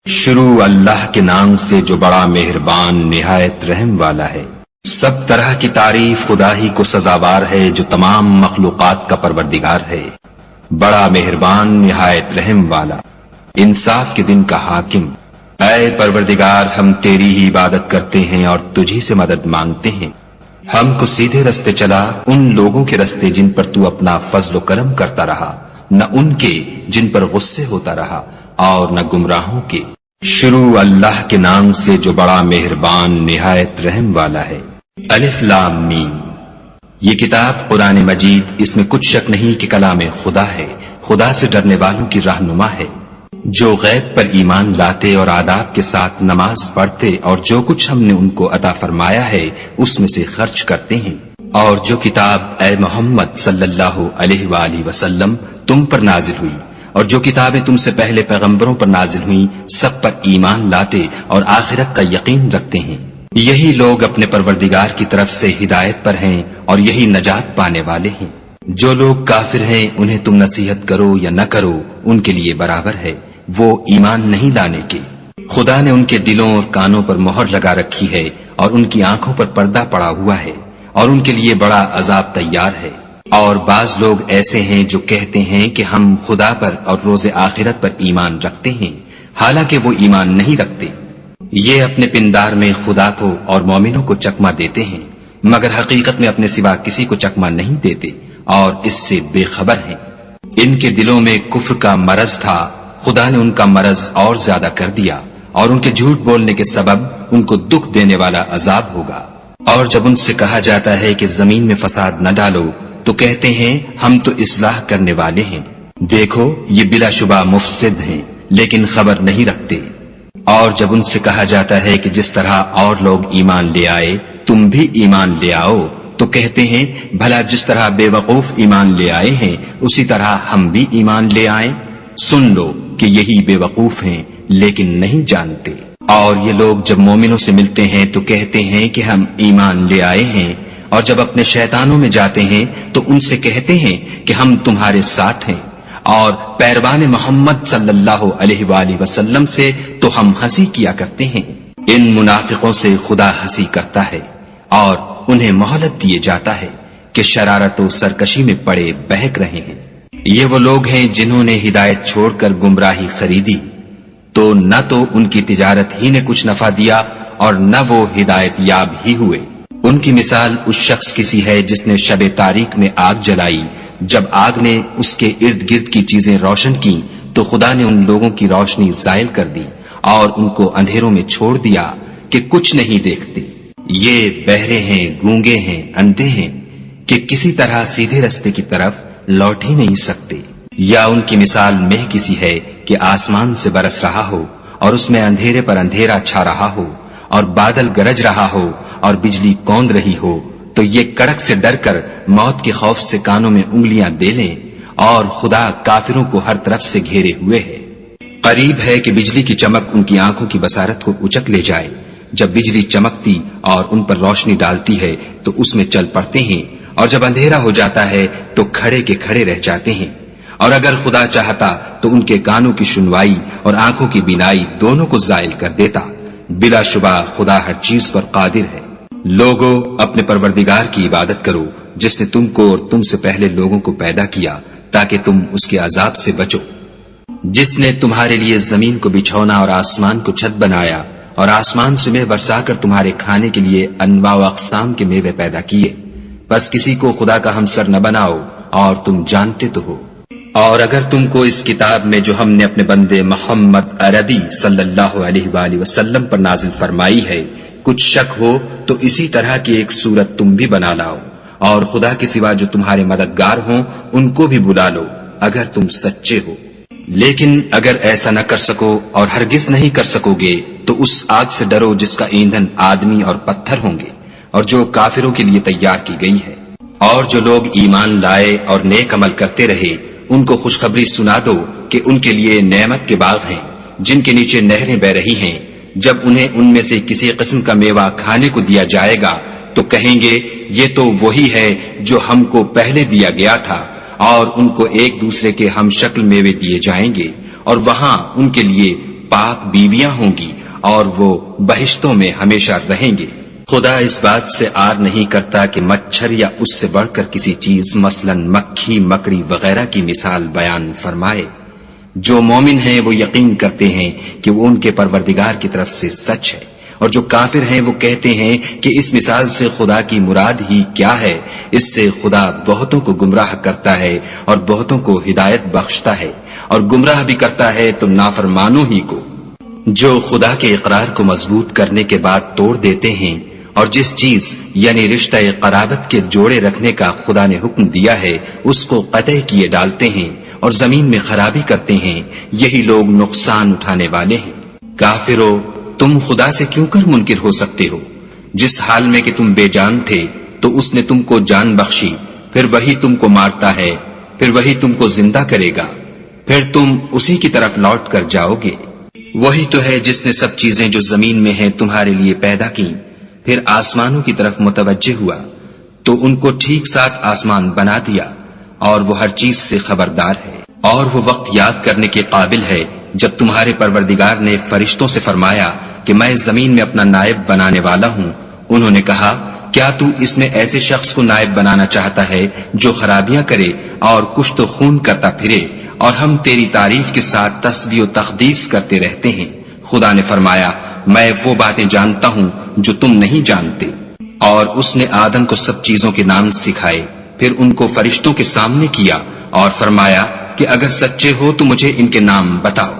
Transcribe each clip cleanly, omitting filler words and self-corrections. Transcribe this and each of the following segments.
شروع اللہ کے نام سے جو بڑا مہربان نہایت رحم والا ہے۔ سب طرح کی تعریف خدا ہی کو سزاوار ہے جو تمام مخلوقات کا پروردگار ہے، بڑا مہربان نہایت رحم والا، انصاف کے دن کا حاکم۔ اے پروردگار، ہم تیری ہی عبادت کرتے ہیں اور تجھی سے مدد مانگتے ہیں۔ ہم کو سیدھے رستے چلا، ان لوگوں کے رستے جن پر تو اپنا فضل و کرم کرتا رہا، نہ ان کے جن پر غصے ہوتا رہا اور نہ گمراہوں کے۔ شروع اللہ کے نام سے جو بڑا مہربان نہایت رحم والا ہے۔ الف لام میم۔ یہ کتاب قرآن مجید، اس میں کچھ شک نہیں کہ کلام خدا ہے، خدا سے ڈرنے والوں کی رہنما ہے، جو غیب پر ایمان لاتے اور آداب کے ساتھ نماز پڑھتے اور جو کچھ ہم نے ان کو عطا فرمایا ہے اس میں سے خرچ کرتے ہیں۔ اور جو کتاب اے محمد صلی اللہ علیہ وآلہ وسلم تم پر نازل ہوئی اور جو کتابیں تم سے پہلے پیغمبروں پر نازل ہوئیں، سب پر ایمان لاتے اور آخرت کا یقین رکھتے ہیں۔ یہی لوگ اپنے پروردگار کی طرف سے ہدایت پر ہیں اور یہی نجات پانے والے ہیں۔ جو لوگ کافر ہیں انہیں تم نصیحت کرو یا نہ کرو ان کے لیے برابر ہے، وہ ایمان نہیں لانے کے۔ خدا نے ان کے دلوں اور کانوں پر مہر لگا رکھی ہے اور ان کی آنکھوں پر پردہ پڑا ہوا ہے اور ان کے لیے بڑا عذاب تیار ہے۔ اور بعض لوگ ایسے ہیں جو کہتے ہیں کہ ہم خدا پر اور روز آخرت پر ایمان رکھتے ہیں، حالانکہ وہ ایمان نہیں رکھتے۔ یہ اپنے پندار میں خدا کو اور مومنوں کو چکمہ دیتے ہیں، مگر حقیقت میں اپنے سوا کسی کو چکمہ نہیں دیتے اور اس سے بے خبر ہیں۔ ان کے دلوں میں کفر کا مرض تھا، خدا نے ان کا مرض اور زیادہ کر دیا اور ان کے جھوٹ بولنے کے سبب ان کو دکھ دینے والا عذاب ہوگا۔ اور جب ان سے کہا جاتا ہے کہ زمین میں فساد نہ ڈالو تو کہتے ہیں ہم تو اصلاح کرنے والے ہیں، دیکھو یہ بلا شبہ مفسد ہیں لیکن خبر نہیں رکھتے۔ اور جب ان سے کہا جاتا ہے کہ جس طرح اور لوگ ایمان لے آئے تم بھی ایمان لے آؤ تو کہتے ہیں بھلا جس طرح بے وقوف ایمان لے آئے ہیں اسی طرح ہم بھی ایمان لے آئیں۔ سن لو کہ یہی بے وقوف ہیں لیکن نہیں جانتے۔ اور یہ لوگ جب مومنوں سے ملتے ہیں تو کہتے ہیں کہ ہم ایمان لے آئے ہیں، اور جب اپنے شیطانوں میں جاتے ہیں تو ان سے کہتے ہیں کہ ہم تمہارے ساتھ ہیں، اور پیروان محمد صلی اللہ علیہ وآلہ وسلم سے تو ہم ہنسی کیا کرتے ہیں۔ ان منافقوں سے خدا ہنسی کرتا ہے اور انہیں مہلت دیے جاتا ہے کہ شرارت و سرکشی میں پڑے بہک رہے ہیں۔ یہ وہ لوگ ہیں جنہوں نے ہدایت چھوڑ کر گمراہی خریدی، تو نہ تو ان کی تجارت ہی نے کچھ نفع دیا اور نہ وہ ہدایت یاب ہی ہوئے۔ ان کی مثال اس شخص کی سی ہے جس نے شب تاریک میں آگ جلائی، جب آگ نے اس کے ارد گرد کی چیزیں روشن کی تو خدا نے ان لوگوں کی روشنی زائل کر دی اور ان کو اندھیروں میں چھوڑ دیا کہ کچھ نہیں دیکھتے۔ یہ بہرے ہیں، گونگے ہیں، اندھے ہیں کہ کسی طرح سیدھے رستے کی طرف لوٹ ہی نہیں سکتے۔ یا ان کی مثال مہ کسی ہے کہ آسمان سے برس رہا ہو اور اس میں اندھیرے پر اندھیرا چھا رہا ہو اور بادل گرج رہا ہو اور بجلی کوند رہی ہو، تو یہ کڑک سے ڈر کر موت کے خوف سے کانوں میں انگلیاں دے لیں، اور خدا کافروں کو ہر طرف سے گھیرے ہوئے ہے۔ قریب ہے کہ بجلی کی چمک ان کی آنکھوں کی بصارت کو اچک لے جائے۔ جب بجلی چمکتی اور ان پر روشنی ڈالتی ہے تو اس میں چل پڑتے ہیں، اور جب اندھیرا ہو جاتا ہے تو کھڑے کے کھڑے رہ جاتے ہیں۔ اور اگر خدا چاہتا تو ان کے کانوں کی سنوائی اور آنکھوں کی بینائی دونوں کو زائل کر دیتا۔ بلا شبہ خدا ہر چیز پر قادر ہے۔ لوگو اپنے پروردگار کی عبادت کرو جس نے تم کو اور تم سے پہلے لوگوں کو پیدا کیا تاکہ تم اس کے عذاب سے بچو، جس نے تمہارے لیے زمین کو بچھونا اور آسمان کو چھت بنایا اور آسمان سے میوہ برسا کر تمہارے کھانے کے لیے انواع و اقسام کے میوے پیدا کیے۔ بس کسی کو خدا کا ہمسر نہ بناؤ اور تم جانتے تو ہو۔ اور اگر تم کو اس کتاب میں جو ہم نے اپنے بندے محمد عربی صلی اللہ علیہ وآلہ وسلم پر نازل فرمائی ہے کچھ شک ہو تو اسی طرح کی ایک صورت تم بھی بنا لاؤ، اور خدا کے سوا جو تمہارے مددگار ہوں ان کو بھی بلا لو اگر تم سچے ہو۔ لیکن اگر ایسا نہ کر سکو اور ہرگز نہیں کر سکو گے تو اس آگ سے ڈرو جس کا ایندھن آدمی اور پتھر ہوں گے اور جو کافروں کے لیے تیار کی گئی ہے۔ اور جو لوگ ایمان لائے اور نیک عمل کرتے رہے ان کو خوشخبری سنا دو کہ ان کے لیے نعمت کے باغ ہیں جن کے نیچے نہریں بہ رہی ہیں۔ جب انہیں ان میں سے کسی قسم کا میوہ کھانے کو دیا جائے گا تو کہیں گے یہ تو وہی ہے جو ہم کو پہلے دیا گیا تھا، اور ان کو ایک دوسرے کے ہم شکل میوے دیے جائیں گے اور وہاں ان کے لیے پاک بیویاں ہوں گی اور وہ بہشتوں میں ہمیشہ رہیں گے۔ خدا اس بات سے آر نہیں کرتا کہ مچھر یا اس سے بڑھ کر کسی چیز مثلا مکھی مکڑی وغیرہ کی مثال بیان فرمائے۔ جو مومن ہیں وہ یقین کرتے ہیں کہ وہ ان کے پروردگار کی طرف سے سچ ہے، اور جو کافر ہیں وہ کہتے ہیں کہ اس مثال سے خدا کی مراد ہی کیا ہے۔ اس سے خدا بہتوں کو گمراہ کرتا ہے اور بہتوں کو ہدایت بخشتا ہے، اور گمراہ بھی کرتا ہے تو نافرمانوں ہی کو۔ جو خدا کے اقرار کو مضبوط کرنے کے بعد توڑ دیتے ہیں، اور جس چیز یعنی رشتہ قرابت کے جوڑے رکھنے کا خدا نے حکم دیا ہے اس کو قطع کیے ڈالتے ہیں اور زمین میں خرابی کرتے ہیں، یہی لوگ نقصان اٹھانے والے ہیں۔ کافرو، تم خدا سے کیوں کر منکر ہو سکتے ہو؟ جس حال میں کہ تم بے جان تھے تو اس نے تم کو جان بخشی، پھر وہی تم کو مارتا ہے، پھر وہی تم کو زندہ کرے گا، پھر تم اسی کی طرف لوٹ کر جاؤ گے۔ وہی تو ہے جس نے سب چیزیں جو زمین میں ہیں تمہارے لیے پیدا کی، پھر آسمانوں کی طرف متوجہ ہوا تو ان کو ٹھیک ساتھ آسمان بنا دیا، اور وہ ہر چیز سے خبردار ہے۔ اور وہ وقت یاد کرنے کے قابل ہے جب تمہارے پروردگار نے فرشتوں سے فرمایا کہ میں زمین میں اپنا نائب بنانے والا ہوں۔ انہوں نے کہا، کیا تو اس میں ایسے شخص کو نائب بنانا چاہتا ہے جو خرابیاں کرے اور کشت و خون کرتا پھرے، اور ہم تیری تعریف کے ساتھ تسبیح و تقدیس کرتے رہتے ہیں؟ خدا نے فرمایا، میں وہ باتیں جانتا ہوں جو تم نہیں جانتے۔ اور اس نے آدم کو سب چیزوں کے نام سکھائے، پھر ان کو فرشتوں کے سامنے کیا اور فرمایا کہ اگر سچے ہو تو مجھے ان کے نام بتاؤ۔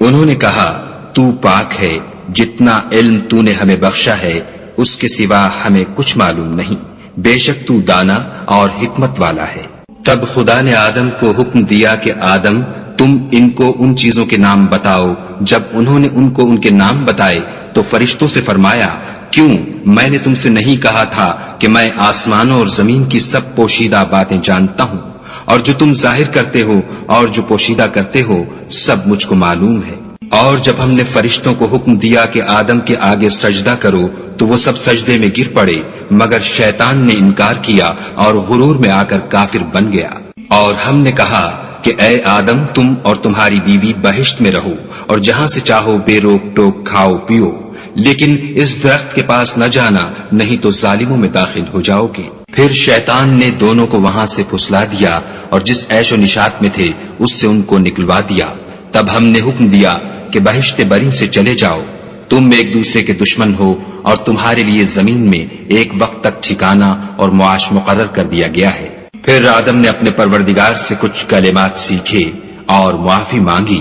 انہوں نے کہا، تو پاک ہے، جتنا علم تو نے ہمیں بخشا ہے اس کے سوا ہمیں کچھ معلوم نہیں، بے شک تو دانا اور حکمت والا ہے۔ تب خدا نے آدم کو حکم دیا کہ آدم، تم ان کو ان چیزوں کے نام بتاؤ۔ جب انہوں نے ان کو ان کے نام بتائے تو فرشتوں سے فرمایا، کیوں میں نے تم سے نہیں کہا تھا کہ میں آسمانوں اور زمین کی سب پوشیدہ باتیں جانتا ہوں، اور جو تم ظاہر کرتے ہو اور جو پوشیدہ کرتے ہو سب مجھ کو معلوم ہے۔ اور جب ہم نے فرشتوں کو حکم دیا کہ آدم کے آگے سجدہ کرو تو وہ سب سجدے میں گر پڑے، مگر شیطان نے انکار کیا اور غرور میں آ کر کافر بن گیا۔ اور ہم نے کہا کہ اے آدم، تم اور تمہاری بیوی بہشت میں رہو اور جہاں سے چاہو بے روک ٹوک کھاؤ پیو، لیکن اس درخت کے پاس نہ جانا، نہیں تو ظالموں میں داخل ہو جاؤ گے۔ پھر شیطان نے دونوں کو وہاں سے پھسلا دیا اور جس عیش و نشاط میں تھے اس سے ان کو نکلوا دیا۔ تب ہم نے حکم دیا کہ بہشت بری سے چلے جاؤ، تم ایک دوسرے کے دشمن ہو، اور تمہارے لیے زمین میں ایک وقت تک ٹھکانہ اور معاش مقرر کر دیا گیا ہے۔ پھر آدم نے اپنے پروردگار سے کچھ کلمات سیکھے اور معافی مانگی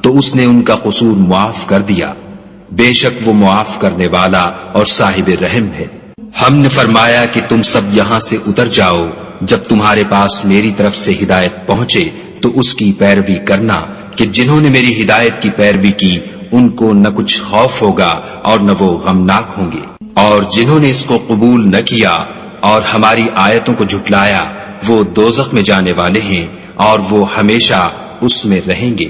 تو اس نے ان کا قصور معاف کر دیا، بے شک وہ معاف کرنے والا اور صاحب رحم ہے۔ ہم نے فرمایا کہ تم سب یہاں سے اتر جاؤ، جب تمہارے پاس میری طرف سے ہدایت پہنچے تو اس کی پیروی کرنا، کہ جنہوں نے میری ہدایت کی پیروی کی ان کو نہ کچھ خوف ہوگا اور نہ وہ غمناک ہوں گے، اور جنہوں نے اس کو قبول نہ کیا اور ہماری آیتوں کو جھٹلایا وہ دوزخ میں جانے والے ہیں اور وہ ہمیشہ اس میں رہیں گے۔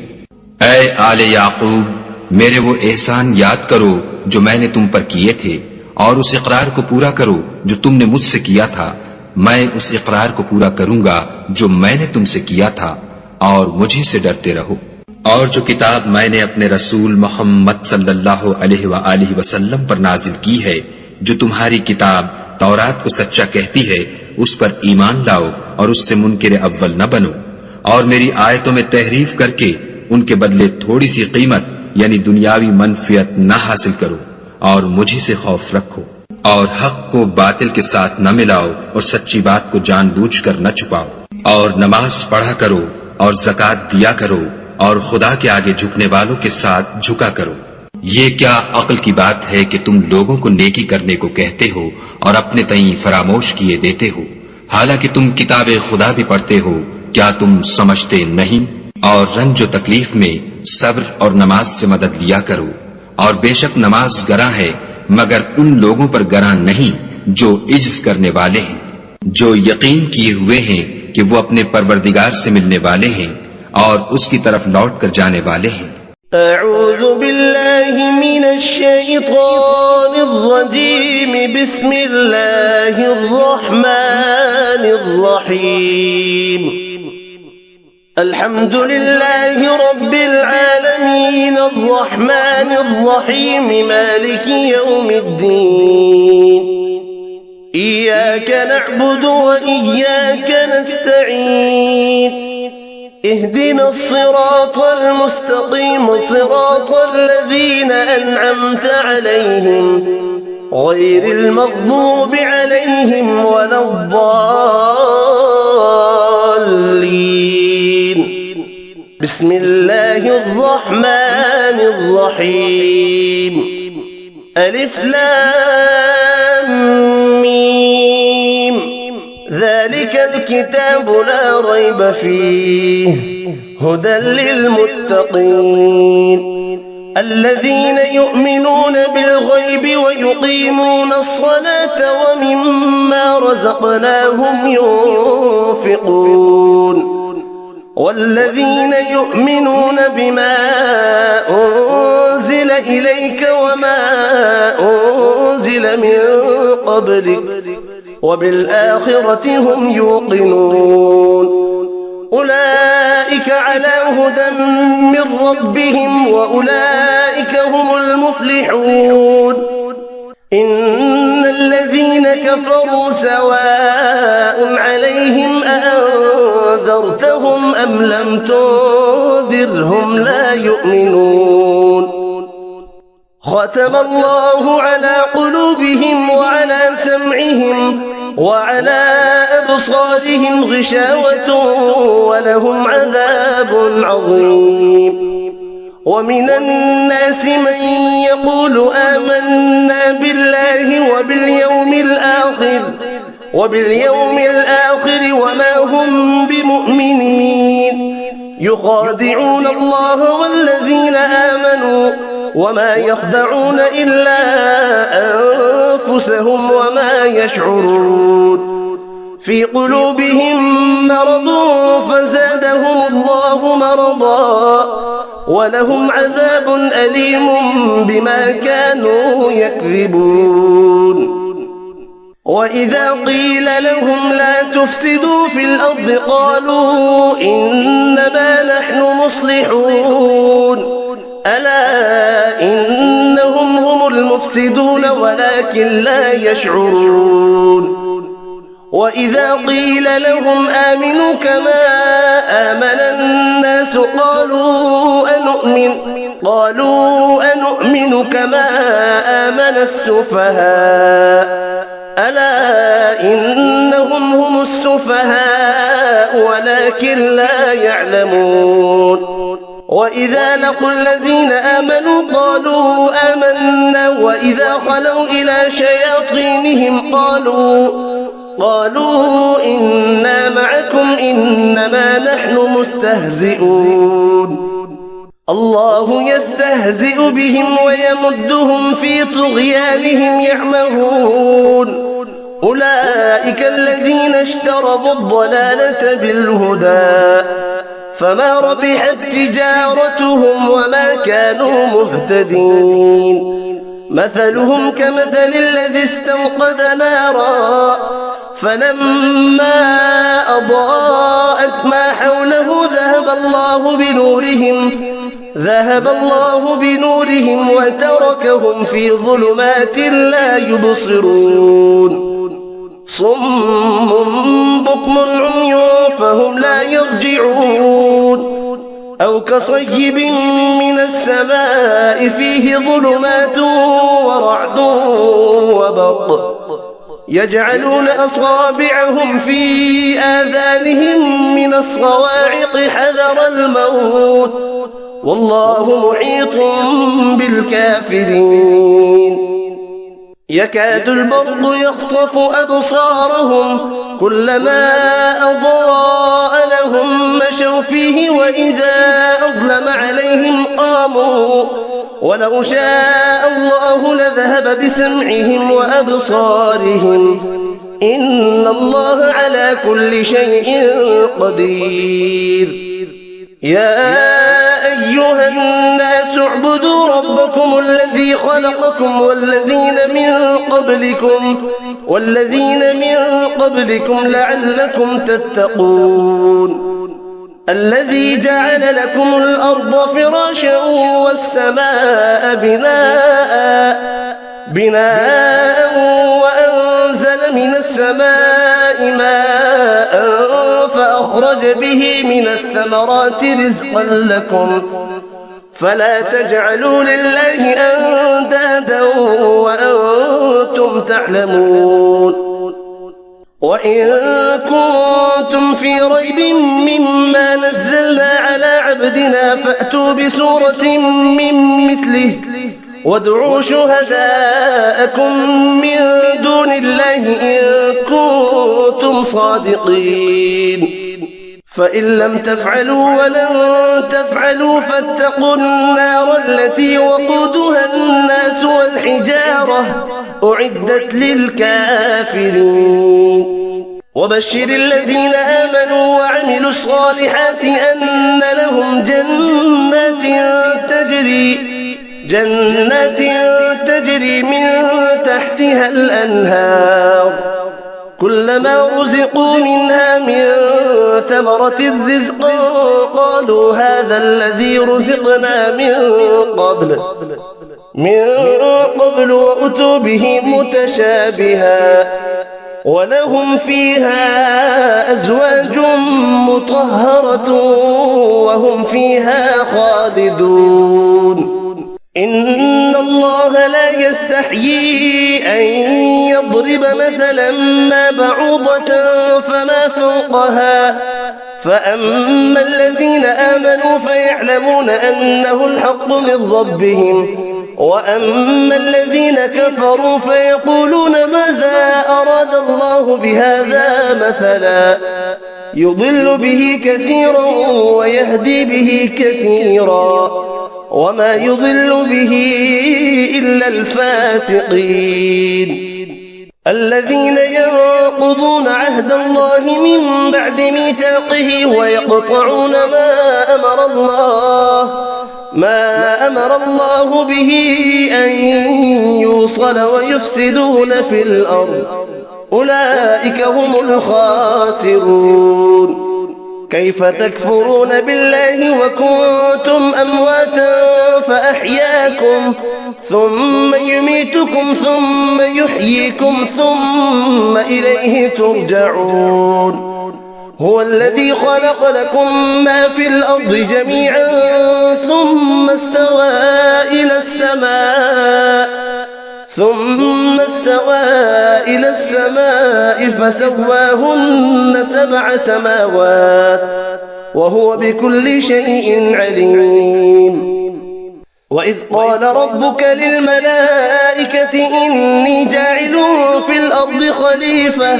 اے آل یعقوب، میرے وہ احسان یاد کرو جو میں نے تم پر کیے تھے، اور اس اقرار کو پورا کرو جو تم نے مجھ سے کیا تھا۔ میں اس اقرار کو پورا کروں گا جو میں نے تم سے کیا تھا، اور مجھے سے ڈرتے رہو۔ اور جو کتاب میں نے اپنے رسول محمد صلی اللہ علیہ وآلہ وسلم پر نازل کی ہے، جو تمہاری کتاب تورات کو سچا کہتی ہے، اس پر ایمان لاؤ اور اس سے منکر اول نہ بنو، اور میری آیتوں میں تحریف کر کے ان کے بدلے تھوڑی سی قیمت یعنی دنیاوی منفعت نہ حاصل کرو، اور مجھے سے خوف رکھو، اور حق کو باطل کے ساتھ نہ ملاؤ اور سچی بات کو جان بوجھ کر نہ چھپاؤ، اور نماز پڑھا کرو اور زکوٰۃ دیا کرو، اور خدا کے آگے جھکنے والوں کے ساتھ جھکا کرو۔ یہ کیا عقل کی بات ہے کہ تم لوگوں کو نیکی کرنے کو کہتے ہو اور اپنے تئیں فراموش کیے دیتے ہو، حالانکہ تم کتاب خدا بھی پڑھتے ہو؟ کیا تم سمجھتے نہیں؟ اور رنج و تکلیف میں صبر اور نماز سے مدد لیا کرو، اور بے شک نماز گراں ہے مگر ان لوگوں پر گراں نہیں جو عجز کرنے والے ہیں، جو یقین کیے ہوئے ہیں کہ وہ اپنے پروردگار سے ملنے والے ہیں اور اس کی طرف لوٹ کر جانے والے ہیں۔ اعوذ باللہ من الشیطان الرجیم، بسم اللہ الرحمن الرحیم۔ الحمد لله رب العالمين الرحمن الرحيم مالك يوم الدين إياك نعبد وإياك نستعين اهدنا الصراط المستقيم صراط الذين أنعمت عليهم غير المغضوب عليهم ولا الضالين بسم الله الرحمن الرحيم ألف لام ميم ذلك الكتاب لا ريب فيه هدى للمتقين الذين يؤمنون بالغيب ويقيمون الصلاة ومما رزقناهم ينفقون والذين يؤمنون بما أنزل إليك وما أنزل من قبلك وبالآخرة هم يوقنون أولئك على هدى من ربهم وأولئك هم المفلحون إن الذين كفروا سواء عليهم أأنذرتهم أم لم تنذرهم لا يؤمنون ختم الله على قلوبهم وعلى سمعهم وعلى أبصارهم غشاوة ولهم عذاب عظيم ومن الناس من يقول آمنا بالله وباليوم الآخر وما هم بمؤمنين يخادعون الله والذين آمنوا وما يخدعون إلا أنفسهم وما يشعرون في قلوبهم مرض فزادهم الله مرضا ولهم عذاب أليم بما كانوا يكذبون وإذا قيل لهم لا تفسدوا في الأرض قالوا إنما نحن مصلحون ألا إنهم هم المفسدون ولكن لا يشعرون وإذا قيل لهم آمنوا كما آمن الناس قالوا أنؤمن كما آمن السفهاء ألا إنهم هم السفهاء ولكن لا يعلمون وإذا لقوا الذين آمنوا قالوا آمنا وإذا خلوا إلى شياطينهم قالوا إنا معكم إنما نحن مستهزئون الله يستهزئ بهم ويمدهم في طغيانهم يعمهون أولئك الذين اشتروا الضلالة بالهدى فما ربحت تجارتهم وما كانوا مهتدين مثلهم كمثل الذي استوقد نارا فلما أضاءت ما حوله ذهب الله بنورهم وتركهم في ظلمات لا يبصرون صم بكم عمي فهم لا يرجعون أو كصيب من السماء فيه ظلمات ورعد وبرق يجعلون أصابعهم في آذانهم من الصواعق حذر الموت والله محيط بالكافرين يكاد البرق يخطف أبصارهم كلما أضاء لهم مشوا فيه وإذا أظلم عليهم قاموا ولو شاء الله لذهب بسمعهم وأبصارهم إن الله على كل شيء قدير يا أيها الناس اعبدوا ربكم الذي خلقكم والذين من قبلكم لعلكم تتقون الذي جعل لكم الأرض فراشا والسماء بناء وأنزل من السماء ماء فأخرج به من الثمرات رزقا لكم فلا تجعلوا لله أندادا وأنتم تعلمون وإن كنتم في ريب مما نزلنا على عبدنا فأتوا بسورة من مثله وادعوا شهداءكم من دون الله إن كنتم صادقين فإن لم تفعلوا ولن تفعلوا فاتقوا النار التي وقودها الناس والحجارة أعدت للكافرين وبشر الذين آمنوا وعملوا الصالحات أن لهم جنات تجري من تحتها الأنهار كلما رزقوا منها من ثمرة رزقا قالوا هذا الذي رزقنا من قبل وأتوا به متشابها ولهم فيها أزواج مطهرة وهم فيها خالدون إن الله لا يستحيي أن يضرب مثلا ما بعوضة فما فوقها فأما الذين آمنوا فيعلمون أنه الحق من ربهم وأما الذين كفروا فيقولون ماذا أراد الله بهذا مثلا يضل به كثيرا ويهدي به كثيرا وما يضل به إلا الفاسقين الذين ينقضون عهد الله من بعد ميثاقه ويقطعون ما أمر الله به أن يوصل ويفسدون في الأرض أولئك هم الخاسرون كيف تكفرون بالله وكنتم أمواتا فأحياكم ثم يميتكم ثم يحييكم ثم إليه ترجعون هو الذي خلق لكم ما في الأرض جميعا ثم استوى إلى السماء فسواهن 7 سماوات وهو بكل شيء عليم وإذ قال ربك للملائكة إني جاعل في الأرض خليفة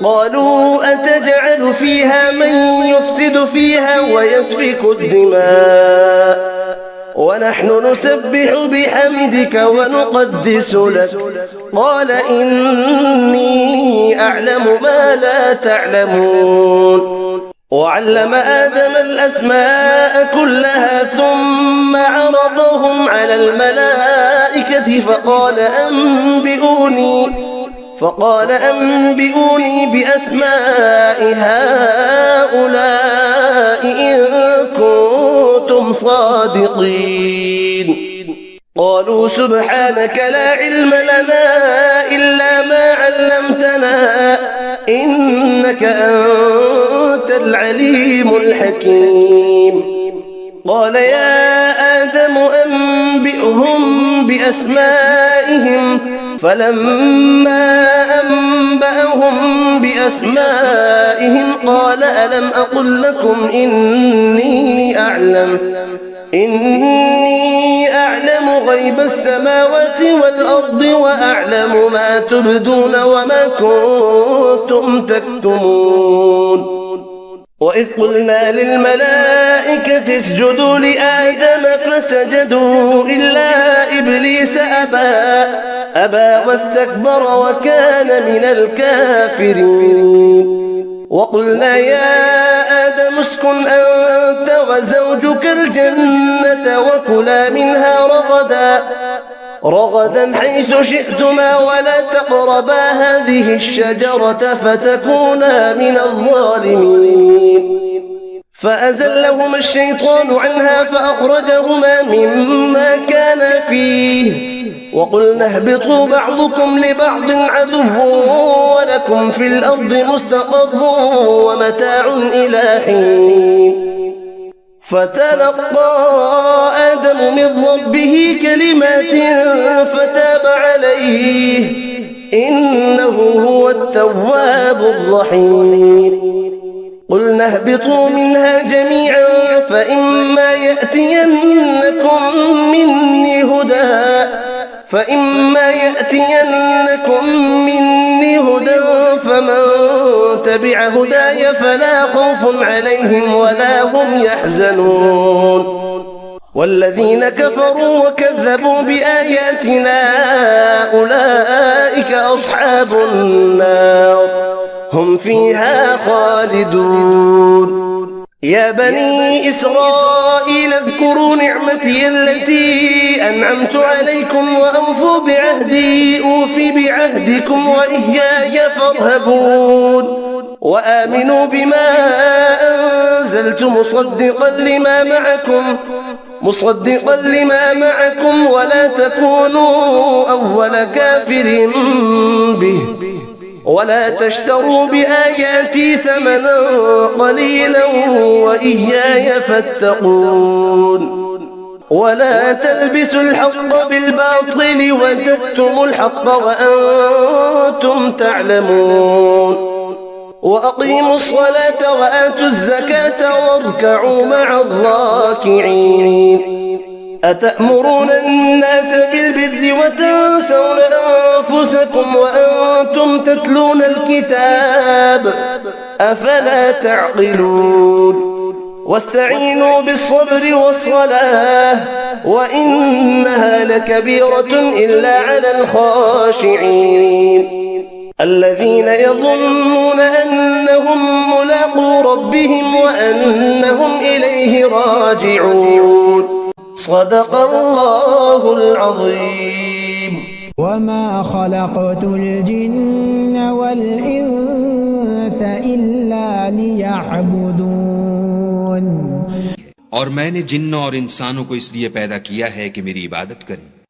قالوا أتجعل فيها من يفسد فيها ويسفك الدماء ونحن نسبح بحمدك ونقدس لك قال إني أعلم ما لا تعلمون وعلم آدم الأسماء كلها ثم عرضهم على الملائكة فقال أنبئوني بأسماء هؤلاء إن كنتم صادقين قالوا سبحانك لا علم لنا إلا ما علمتنا إنك أنت العليم الحكيم قال يا آدم أنبئهم بأسمائهم فلما أنبأهم بأسمائهم قال ألم أقل لكم إني أعلم غيب السماوات والأرض وأعلم ما تبدون وما كنتم تكتمون وإذ قلنا للملائكة اسجدوا لآدم فسجدوا إلا إبليس أبى واستكبر وكان من الكافرين وقلنا يا آدم اسكن أنت وزوجك الجنة وكلا منها رغدا حيث شئتما ولا تقربا هذه الشجرة فتكونا من الظالمين فأزلهما الشيطان عنها فأخرجهما مما كان فيه وقلنا اهبطوا بعضكم لبعض عدو ولكم في الأرض مستقر ومتاع إلى حين فتلقى آدم من ربه كلمات فتاب عليه إنه هو التواب الرحيم قلنا اهبطوا منها جميعا فإما يأتينكم مني هدى فمن تبع هداي فلا خوف عليهم ولا هم يحزنون والذين كفروا وكذبوا بآياتنا أولئك أصحاب النار هم فيها خالدون يا بني إسرائيل اذكروا نعمتي التي أنعمت عليكم وأوفوا بعهدي أوف بعهدكم وإياي فارهبون وآمنوا بما أنزلت مصدقا لما معكم ولا تكونوا أول كافر به ولا تشتروا بآياتي ثمنا قليلا وإياي فاتقون ولا تلبسوا الحق بالباطل وتكتموا الحق وأنتم تعلمون وأقيموا الصلاة وآتوا الزكاة واركعوا مع الراكعين أتأمرون الناس بالبر وتنسون أنفسكم وأنتم تتلون الكتاب أفلا تعقلون واستعينوا بالصبر والصلاة وإنها لكبيرة إلا على الخاشعين الذين يظنون أنهم ملاقو ربهم وأنهم إليه راجعون صدق الله العظيم وما خلقت الجن والإنس إلا ليعبدون और मैंने जिन्न और इंसानों को इसलिए पैदा किया है कि मेरी इबादत करें।